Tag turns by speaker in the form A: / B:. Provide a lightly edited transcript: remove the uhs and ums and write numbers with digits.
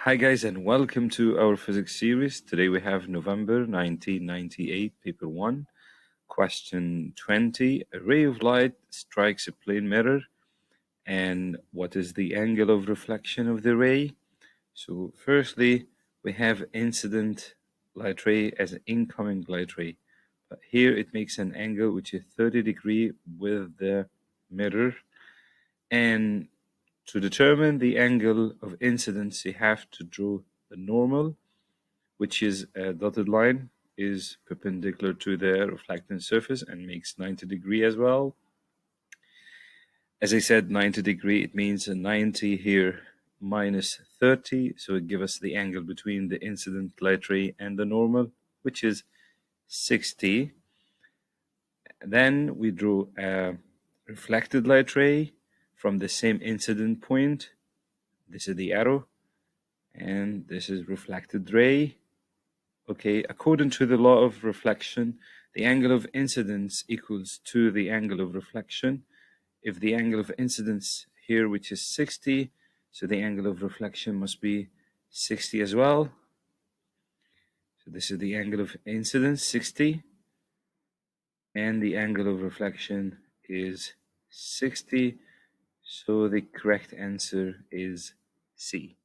A: Hi guys and welcome to our physics series. Today we have November 1998, paper 1, question 20. A ray of light strikes a plane mirror, and what is the angle of reflection of the ray? So firstly, we have incident light ray as an incoming light ray. But here it makes an angle which is 30 degree with the mirror, and to determine the angle of incidence, you have to draw the normal, which is a dotted line, is perpendicular to the reflecting surface and makes 90 degree as well. As I said, 90 degree, it means a 90 here minus 30, so it gives us the angle between the incident light ray and the normal, which is 60. Then we draw a reflected light ray from the same incident point. This is the arrow, and this is reflected ray. Okay, according to the law of reflection, the angle of incidence equals to the angle of reflection. If the angle of incidence here, which is 60, so the angle of reflection must be 60 as well. So this is the angle of incidence, 60, and the angle of reflection is 60. So the correct answer is C.